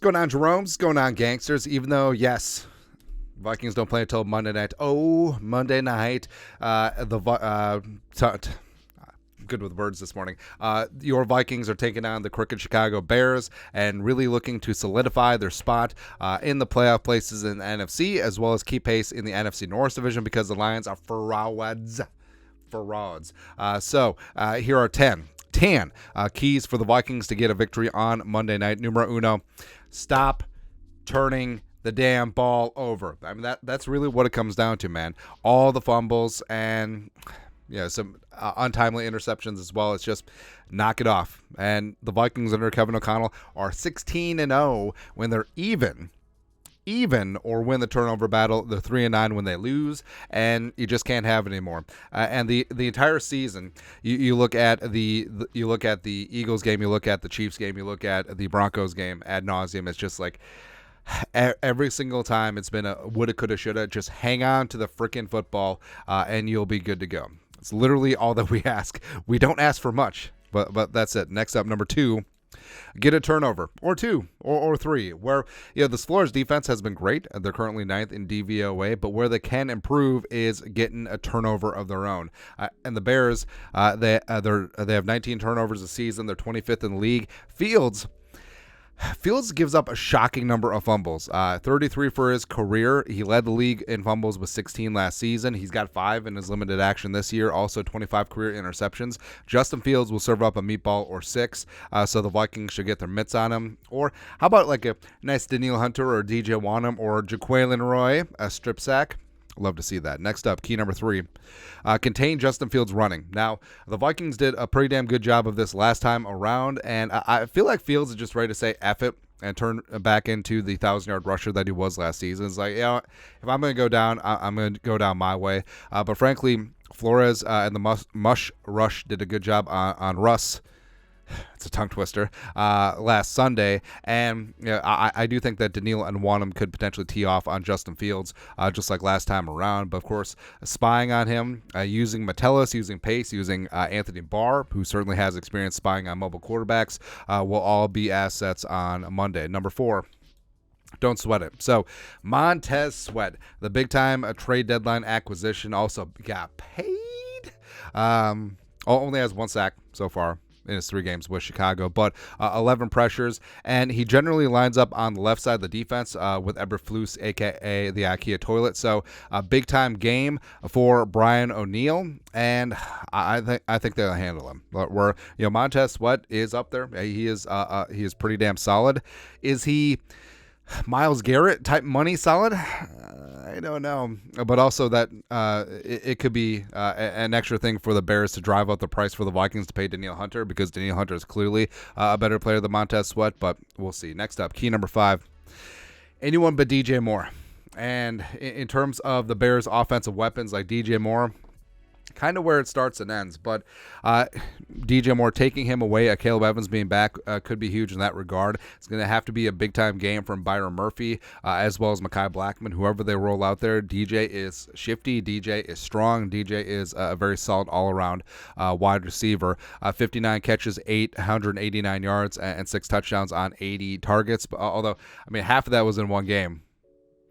going on, Jerome? What's going on, gangsters? Even though, yes, Vikings don't play until Monday night. Oh, Monday night. Good with words this morning. Your Vikings are taking on the crooked Chicago Bears and really looking to solidify their spot in the playoff places in the NFC, as well as keep pace in the NFC North division because the Lions are frauds. So here are 10 keys for the Vikings to get a victory on Monday night. Numero uno, stop turning the damn ball over. I mean, that's really what it comes down to, man. All the fumbles and some untimely interceptions as well. It's just knock it off. And the Vikings under Kevin O'Connell are 16-0 when they're even or win the turnover battle. They're 3-9 when they lose, and you just can't have it anymore. And the entire season, you look at the Eagles game, you look at the Chiefs game, you look at the Broncos game ad nauseum. It's just like every single time it's been a woulda, coulda, shoulda. Just hang on to the freaking football, and you'll be good to go. It's literally all that we ask. We don't ask for much, but that's it. Next up, number 2. Get a turnover, or 2, or 3, where the Flores defense has been great. They're currently 9th in DVOA, but where they can improve is getting a turnover of their own. And the Bears, they have 19 turnovers a season. They're 25th in the league. Fields gives up a shocking number of fumbles, 33 for his career. He led the league in fumbles with 16 last season. He's got 5 in his limited action this year, also 25 career interceptions. Justin Fields will serve up a meatball or 6, so the Vikings should get their mitts on him. Or how about like a nice Danielle Hunter or DJ Wanham or Jaquelin Roy, a strip sack? Love to see that. Next up, key number 3, contain Justin Fields running. Now, the Vikings did a pretty damn good job of this last time around, and I feel like Fields is just ready to say F it and turn back into the 1,000-yard rusher that he was last season. It's like, if I'm going to go down, I'm going to go down my way. But frankly, Flores and the Mush Rush did a good job on Russ. It's a tongue twister, last Sunday. And I do think that Danielle and Wanham could potentially tee off on Justin Fields, just like last time around. But of course, spying on him, using Metellus, using Pace, using Anthony Barr, who certainly has experience spying on mobile quarterbacks, will all be assets on Monday. Number 4. Don't sweat it. So, Montez Sweat, the big-time trade deadline acquisition, also got paid. Only has 1 sack so far in his 3 games with Chicago, but 11 pressures, and he generally lines up on the left side of the defense with Eberflus, a.k.a. the IKEA toilet. So a big-time game for Brian O'Neill, and I think they'll handle him. Where Montez Sweat is up there. He is pretty damn solid. Is he Myles Garrett type money solid? I don't know, but also that it could be an extra thing for the Bears to drive up the price for the Vikings to pay Danielle Hunter, because Danielle Hunter is clearly a better player than Montez Sweat, but we'll see. Next up, key number 5, anyone but DJ Moore. And in terms of the Bears' offensive weapons, like DJ Moore, kind of where it starts and ends, but DJ Moore taking him away, Caleb Evans being back, could be huge in that regard. It's going to have to be a big-time game from Byron Murphy, as well as Mekhi Blackman, whoever they roll out there. DJ is shifty, DJ is strong, DJ is a very solid all-around wide receiver. 59 catches, 889 yards, and 6 touchdowns on 80 targets, although, half of that was in one game.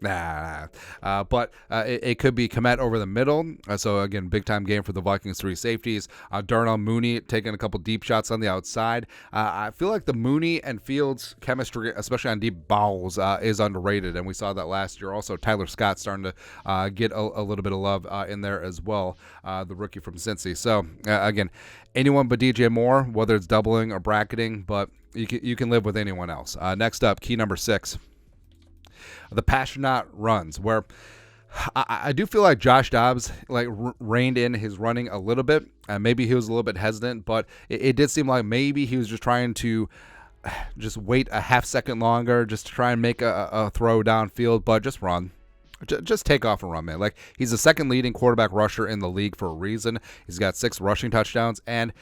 But it could be Kmet over the middle. So, again, big-time game for the Vikings' 3 safeties. Darnell Mooney taking a couple deep shots on the outside. I feel like the Mooney and Fields chemistry, especially on deep balls, is underrated, and we saw that last year. Also, Tyler Scott starting to get a little bit of love in there as well, the rookie from Cincy. So, again, anyone but DJ Moore, whether it's doubling or bracketing, but you can live with anyone else. Next up, key number 6. The passionate runs, where I do feel like Josh Dobbs reined in his running a little bit. Maybe he was a little bit hesitant, but it did seem like maybe he was just trying to just wait a half second longer just to try and make a throw downfield, but just run. Just take off and run, man. Like, he's the second leading quarterback rusher in the league for a reason. He's got 6 rushing touchdowns, and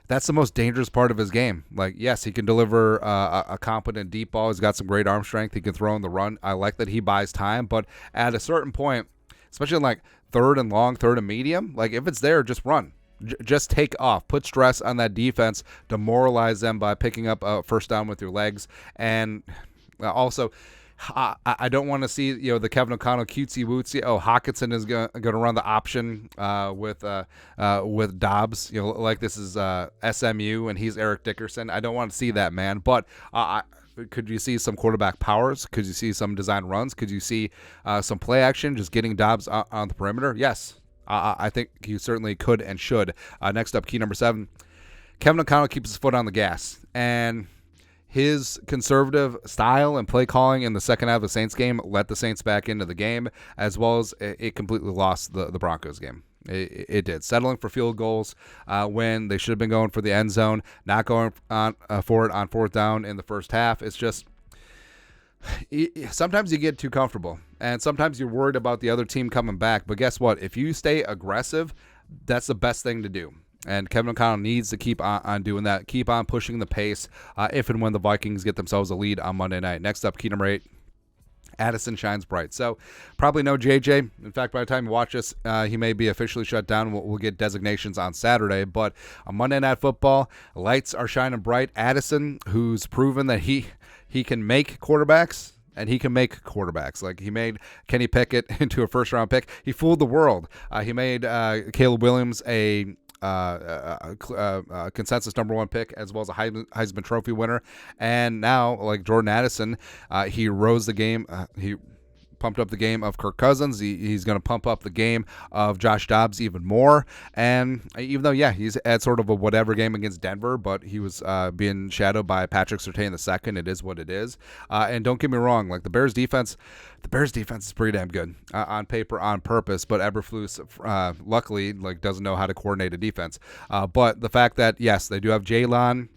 that's the most dangerous part of his game. Like, yes, he can deliver a competent deep ball. He's got some great arm strength. He can throw in the run. I like that he buys time, but at a certain point, especially in like 3rd and long, 3rd and medium, like if it's there, just run. Just take off. Put stress on that defense. Demoralize them by picking up a first down with your legs. And Also, I don't want to see the Kevin O'Connell cutesy wootsy. Oh, Hawkinson is going to run the option with Dobbs. Like this is SMU and he's Eric Dickerson. I don't want to see that, man. But could you see some quarterback powers? Could you see some design runs? Could you see some play action, just getting Dobbs on the perimeter? Yes, I think you certainly could and should. Next up, key number 7. Kevin O'Connell keeps his foot on the gas, and his conservative style and play calling in the second half of the Saints game let the Saints back into the game, as well as it completely lost the Broncos game. It did. Settling for field goals when they should have been going for the end zone, not going for it on fourth down in the first half. It's just sometimes you get too comfortable, and sometimes you're worried about the other team coming back. But guess what? If you stay aggressive, that's the best thing to do. And Kevin O'Connell needs to keep on doing that, keep on pushing the pace if and when the Vikings get themselves a lead on Monday night. Next up, key number 8, Addison shines bright. So probably no JJ. In fact, by the time you watch this, he may be officially shut down. We'll get designations on Saturday. But on Monday Night Football, lights are shining bright. Addison, who's proven that he can make quarterbacks, and he can make quarterbacks. Like, he made Kenny Pickett into a first-round pick. He fooled the world. He made Caleb Williams a consensus number 1 pick, as well as a Heisman Trophy winner. And now, like Jordan Addison, he rose the game. He pumped up the game of Kirk Cousins. He's going to pump up the game of Josh Dobbs even more. And even though, he's at sort of a whatever game against Denver, but he was being shadowed by Patrick Surtain II. It is what it is. And don't get me wrong, like the Bears defense is pretty damn good on paper, on purpose, but Eberflus luckily doesn't know how to coordinate a defense. But the fact that, yes, they do have Jayon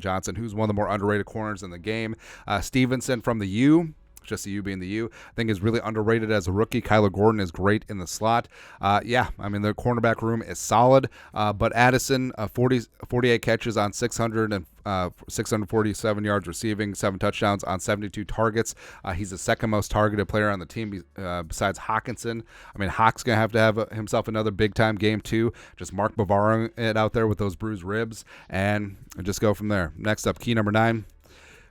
Johnson, who's one of the more underrated corners in the game. Stevenson from the U, just the U being the U, I think is really underrated as a rookie. Kyler Gordon is great in the slot. Their cornerback room is solid. But Addison, 48 catches on 647 yards receiving, 7 touchdowns on 72 targets. He's the second most targeted player on the team besides Hawkinson. Hawk's going to have himself another big-time game, too. Just Mark Bavaro it out there with those bruised ribs, and just go from there. Next up, key number 9,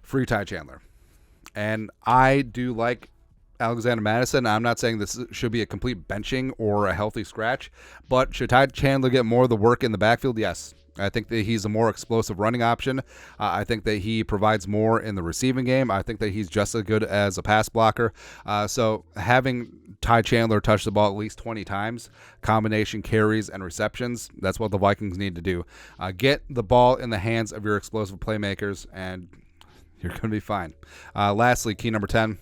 free Tai Chandler. And I do like Alexander Mattison. I'm not saying this should be a complete benching or a healthy scratch, but should Tai Chandler get more of the work in the backfield? Yes. I think that he's a more explosive running option. I think that he provides more in the receiving game. I think that he's just as good as a pass blocker. So having Tai Chandler touch the ball at least 20 times, combination carries and receptions, that's what the Vikings need to do. Get the ball in the hands of your explosive playmakers, and you're going to be fine. Lastly, key number 10.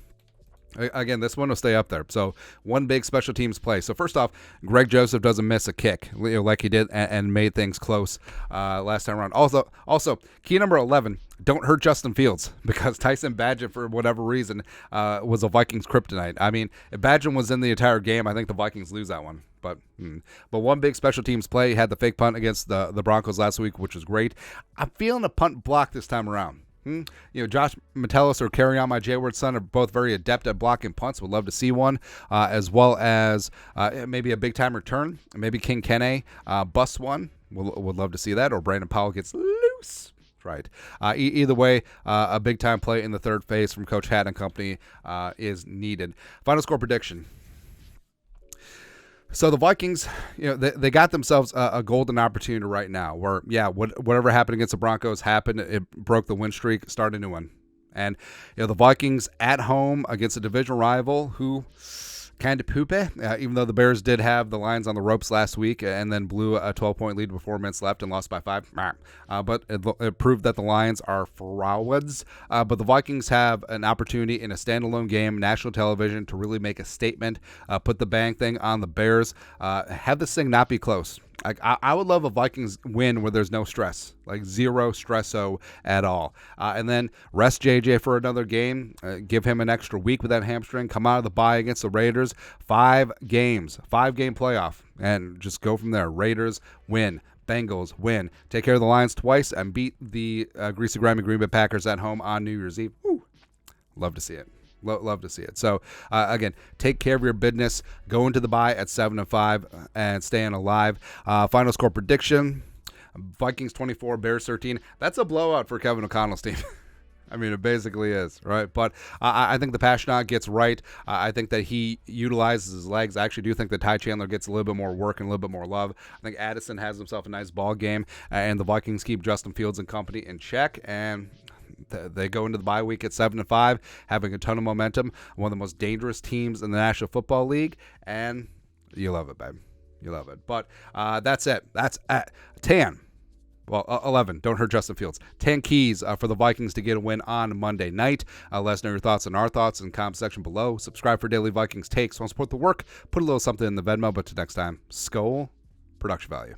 Again, this one will stay up there. So one big special teams play. So first off, Greg Joseph doesn't miss a kick like he did and made things close last time around. Also, key number 11, don't hurt Justin Fields, because Tyson Bagent, for whatever reason, was a Vikings kryptonite. If Bagent was in the entire game, I think the Vikings lose that one. But one big special teams play. He had the fake punt against the Broncos last week, which was great. I'm feeling a punt block this time around. Josh McAllister or Carry On My Jayward Son are both very adept at blocking punts. Would love to see one, as well as maybe a big-time return. Maybe King Kene busts one. Would love to see that. Or Brandon Powell gets loose. Right. Either way, a big-time play in the third phase from Coach Hatt and company is needed. Final score prediction. So the Vikings, they got themselves a golden opportunity right now where, whatever happened against the Broncos happened. It broke the win streak, started a new one. And, the Vikings at home against a division rival who kind of poopy, even though the Bears did have the Lions on the ropes last week and then blew a 12-point lead with 4 minutes left and lost by 5. But it proved that the Lions are frauds. But the Vikings have an opportunity in a standalone game, national television, to really make a statement, put the bang thing on the Bears, have this thing not be close. I would love a Vikings win where there's no stress, like zero stresso at all. And then rest JJ for another game, give him an extra week with that hamstring, come out of the bye against the Raiders, 5 games, 5-game playoff, and just go from there. Raiders win. Bengals win. Take care of the Lions twice and beat the greasy, grimy Green Bay Packers at home on New Year's Eve. Woo. Love to see it. Love to see it. So, again, take care of your business. Go into the bye at 7-5 and staying alive. Final score prediction, Vikings 24, Bears 13. That's a blowout for Kevin O'Connell's team. I mean, it basically is, right? But I think the Passionate gets right. I think that he utilizes his legs. I actually do think that Tai Chandler gets a little bit more work and a little bit more love. I think Addison has himself a nice ball game, and the Vikings keep Justin Fields and company in check, and they go into the bye week at 7-5, having a ton of momentum. One of the most dangerous teams in the National Football League, and you love it, babe. You love it. But that's it. That's at 10. Well, 11. Don't hurt Justin Fields. 10 keys for the Vikings to get a win on Monday night. Let us know your thoughts and our thoughts in the comment section below. Subscribe for daily Vikings takes. Want to support the work? Put a little something in the Venmo. But till next time, Skol, production value.